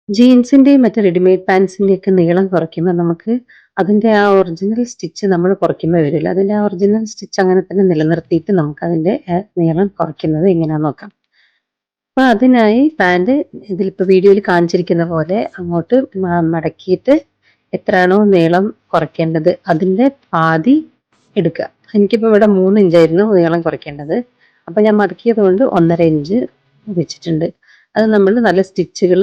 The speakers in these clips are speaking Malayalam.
ജീൻസിന്റെയും മറ്റ് റെഡിമെയ്ഡ് പാന്റ്സിന്റെയൊക്കെ നീളം കുറയ്ക്കുമ്പോൾ നമുക്ക് അതിന്റെ ആ ഒറിജിനൽ സ്റ്റിച്ച് നമ്മൾ കുറയ്ക്കുമ്പോൾ വരില്ല. അതിന്റെ ആ ഒറിജിനൽ സ്റ്റിച്ച് അങ്ങനെ തന്നെ നിലനിർത്തിയിട്ട് നമുക്കതിന്റെ നീളം കുറയ്ക്കുന്നത് എങ്ങനെയാന്ന് നോക്കാം. അപ്പൊ അതിനായി പാന്റ് ഇതിലിപ്പോ വീഡിയോയിൽ കാണിച്ചിരിക്കുന്ന പോലെ അങ്ങോട്ട് മടക്കിയിട്ട് എത്രയാണോ നീളം കുറയ്ക്കേണ്ടത് അതിന്റെ പാതി എടുക്കുക. എനിക്കിപ്പോ ഇവിടെ 3 ഇഞ്ചായിരുന്നു നീളം കുറയ്ക്കേണ്ടത്. അപ്പൊ ഞാൻ മടക്കിയത് കൊണ്ട് 1.5 ഇഞ്ച് വെച്ചിട്ടുണ്ട്. അത് നമ്മൾ നല്ല സ്റ്റിച്ചുകൾ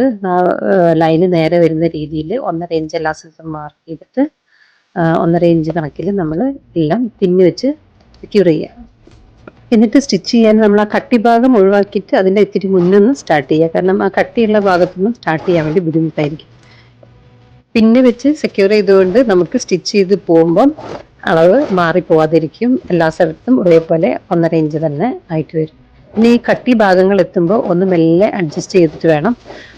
ലൈന് നേരെ വരുന്ന രീതിയിൽ 1.5 ഇഞ്ച് എല്ലാ സ്ഥലത്തും മാർക്ക് ചെയ്തിട്ട് 1.5 ഇഞ്ച് കണക്കിൽ നമ്മൾ എല്ലാം പിന്ന് വെച്ച് സെക്യൂർ ചെയ്യുക. എന്നിട്ട് സ്റ്റിച്ച് ചെയ്യാൻ നമ്മൾ ആ കട്ടി ഭാഗം ഒഴിവാക്കിയിട്ട് അതിൻ്റെ ഇത്തിരി മുന്നൊന്ന് സ്റ്റാർട്ട് ചെയ്യുക. കാരണം ആ കട്ടിയുള്ള ഭാഗത്തുനിന്ന് സ്റ്റാർട്ട് ചെയ്യാൻ വേണ്ടി ബുദ്ധിമുട്ടായിരിക്കും. പിന്നെ വെച്ച് സെക്യൂർ ചെയ്തുകൊണ്ട് നമുക്ക് സ്റ്റിച്ച് ചെയ്ത് പോകുമ്പം അളവ് മാറിപ്പോവാതിരിക്കും. എല്ലാ സ്ഥലത്തും ഒരേപോലെ 1.5 ഇഞ്ച് തന്നെ ആയിട്ട് വരും. ഇനി ഈ കട്ടി ഭാഗങ്ങൾ എത്തുമ്പോൾ ഒന്ന് മെല്ലെ അഡ്ജസ്റ്റ് ചെയ്തിട്ട് വേണം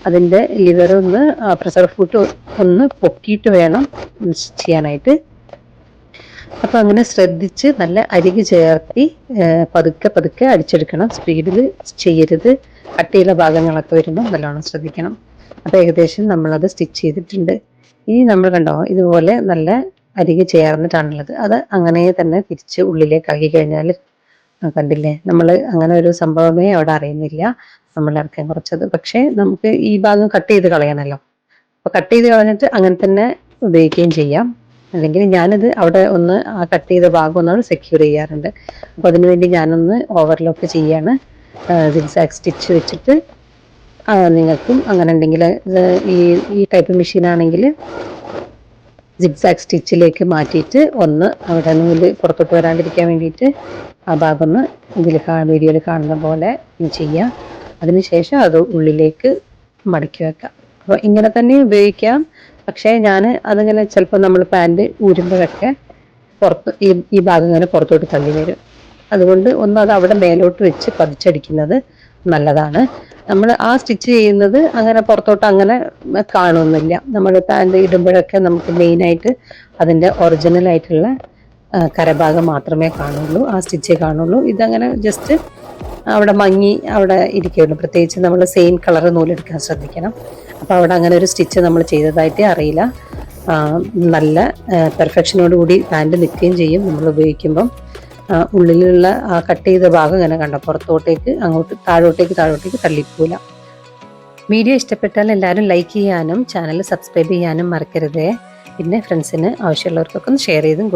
അതിൻ്റെ ലിവറൊന്ന് പ്രഷർ ഫുട്ട് ഒന്ന് പൊക്കിയിട്ട് വേണം ചെയ്യാനായിട്ട്. അപ്പം അങ്ങനെ ശ്രദ്ധിച്ച് നല്ല അരികു ചേർത്തി പതുക്കെ പതുക്കെ അടിച്ചെടുക്കണം. സ്പീഡിൽ ചെയ്യരുത്. കട്ടിയുള്ള ഭാഗങ്ങളൊക്കെ വരുമ്പോൾ നല്ലോണം ശ്രദ്ധിക്കണം. അപ്പം ഏകദേശം നമ്മളത് സ്റ്റിച്ച് ചെയ്തിട്ടുണ്ട്. ഇനി നമ്മൾ കണ്ടോ ഇതുപോലെ നല്ല അരികെ ചേർന്നിട്ടാണുള്ളത്. അത് അങ്ങനെ തന്നെ തിരിച്ച് ഉള്ളിലേക്ക് ആക്കി കഴിഞ്ഞാൽ കണ്ടില്ലേ, നമ്മൾ അങ്ങനെ ഒരു സംഭവമേ അവിടെ അറിയുന്നില്ല. നമ്മൾ ഇറക്കം കുറച്ചത്. പക്ഷേ നമുക്ക് ഈ ഭാഗം കട്ട് ചെയ്ത് കളയണമല്ലോ. അപ്പോൾ കട്ട് ചെയ്ത് കളഞ്ഞിട്ട് അങ്ങനെ തന്നെ ഉപയോഗിക്കുകയും ചെയ്യാം. അല്ലെങ്കിൽ ഞാനിത് അവിടെ ഒന്ന് ആ കട്ട് ചെയ്ത ഭാഗം ഒന്നാണ് സെക്യൂർ ചെയ്യാറുണ്ട്. അപ്പോൾ അതിനുവേണ്ടി ഞാനൊന്ന് ഓവർലോക്ക് ചെയ്യാണ്. സിഗ്സാഗ് സ്റ്റിച്ച് വെച്ചിട്ട് നിങ്ങൾക്കും അങ്ങനെ ഉണ്ടെങ്കിൽ ഈ ടൈപ്പ് മെഷീനാണെങ്കിൽ സിഗ്സാഗ് സ്റ്റിച്ചിലേക്ക് മാറ്റിയിട്ട് ഒന്ന് അവിടെ നൂല് പുറത്തോട്ട് വരാണ്ടിരിക്കാൻ വേണ്ടിയിട്ട് ആ ഭാഗം ഒന്ന് വീഡിയോയിൽ കാണുന്ന പോലെ ചെയ്യാം. അതിനുശേഷം അത് ഉള്ളിലേക്ക് മടക്കി വെക്കാം. അപ്പോൾ ഇങ്ങനെ തന്നെ ഉപയോഗിക്കാം. പക്ഷേ ഞാൻ അതിങ്ങനെ ചിലപ്പോൾ നമ്മൾ പാൻറ് ഊരുമ്പോഴൊക്കെ പുറത്ത് ഈ ഭാഗം ഇങ്ങനെ പുറത്തോട്ട് തള്ളി വരും. അതുകൊണ്ട് ഒന്ന് അത് അവിടെ മേലോട്ട് വെച്ച് പതിച്ചടിക്കുന്നത് നല്ലതാണ്. നമ്മൾ ആ സ്റ്റിച്ച് ചെയ്യുന്നത് അങ്ങനെ പുറത്തോട്ട് അങ്ങനെ കാണുന്നില്ല. നമ്മൾ പാൻറ് ഇടുമ്പോഴൊക്കെ നമുക്ക് മെയിനായിട്ട് അതിൻ്റെ ഒറിജിനലായിട്ടുള്ള കരഭാഗം മാത്രമേ കാണുള്ളൂ, ആ സ്റ്റിച്ചേ കാണുള്ളൂ. ഇതങ്ങനെ ജസ്റ്റ് അവിടെ മങ്ങി അവിടെ ഇരിക്കുകയുള്ളൂ. പ്രത്യേകിച്ച് നമ്മൾ സെയിം കളർ നൂലെടുക്കാൻ ശ്രദ്ധിക്കണം. അപ്പോൾ അവിടെ അങ്ങനെ ഒരു സ്റ്റിച്ച് നമ്മൾ ചെയ്തതായിട്ടേ അറിയില്ല. നല്ല പെർഫെക്ഷനോട് കൂടി പാൻറ് നിൽക്കുകയും ചെയ്യും. നമ്മൾ ഉപയോഗിക്കുമ്പം ഉള്ളിലുള്ള ആ കട്ട് ചെയ്ത ഭാഗം ഇങ്ങനെ കണ്ടോ പുറത്തോട്ടേക്ക് അങ്ങോട്ട് താഴോട്ടേക്ക് തള്ളിപ്പോല. വീഡിയോ ഇഷ്ടപ്പെട്ടാൽ എല്ലാവരും ലൈക്ക് ചെയ്യാനും ചാനൽ സബ്സ്ക്രൈബ് ചെയ്യാനും മറക്കരുതേ. പിന്നെ ഫ്രണ്ട്സിന് ആവശ്യമുള്ളവർക്കൊക്കെ ഒന്ന് ഷെയർ ചെയ്തും